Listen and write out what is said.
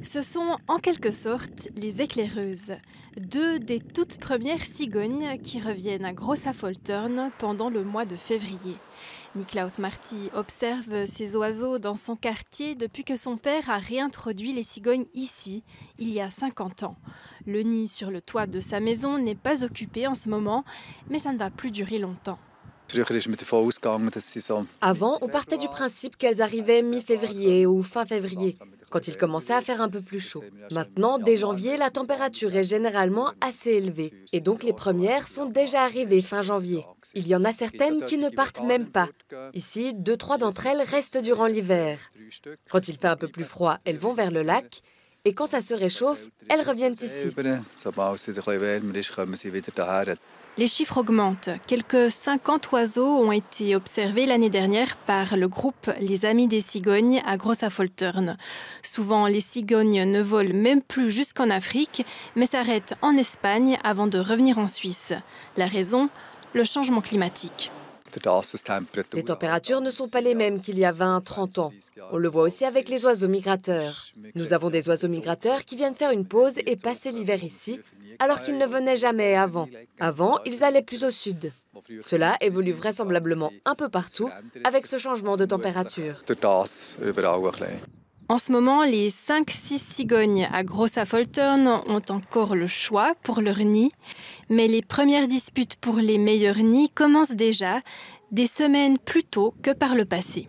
Ce sont en quelque sorte les éclaireuses, deux des toutes premières cigognes qui reviennent à Großaffoltern pendant le mois de février. Niklaus Marty observe ces oiseaux dans son quartier depuis que son père a réintroduit les cigognes ici, il y a 50 ans. Le nid sur le toit de sa maison n'est pas occupé en ce moment, mais ça ne va plus durer longtemps. Avant, on partait du principe qu'elles arrivaient mi-février ou fin février, quand il commençait à faire un peu plus chaud. Maintenant, dès janvier, la température est généralement assez élevée. Et donc les premières sont déjà arrivées fin janvier. Il y en a certaines qui ne partent même pas. Ici, 2-3 d'entre elles restent durant l'hiver. Quand il fait un peu plus froid, elles vont vers le lac. Et quand ça se réchauffe, elles reviennent ici. Les chiffres augmentent. Quelques 50 oiseaux ont été observés l'année dernière par le groupe Les Amis des Cigognes à Großaffoltern. Souvent, les cigognes ne volent même plus jusqu'en Afrique, mais s'arrêtent en Espagne avant de revenir en Suisse. La raison ? Le changement climatique. Les températures ne sont pas les mêmes qu'il y a 20-30 ans. On le voit aussi avec les oiseaux migrateurs. Nous avons des oiseaux migrateurs qui viennent faire une pause et passer l'hiver ici, alors qu'ils ne venaient jamais avant. Avant, ils allaient plus au sud. Cela évolue vraisemblablement un peu partout avec ce changement de température. En ce moment, les 5-6 cigognes à Großaffoltern ont encore le choix pour leur nid, mais les premières disputes pour les meilleurs nids commencent déjà, des semaines plus tôt que par le passé.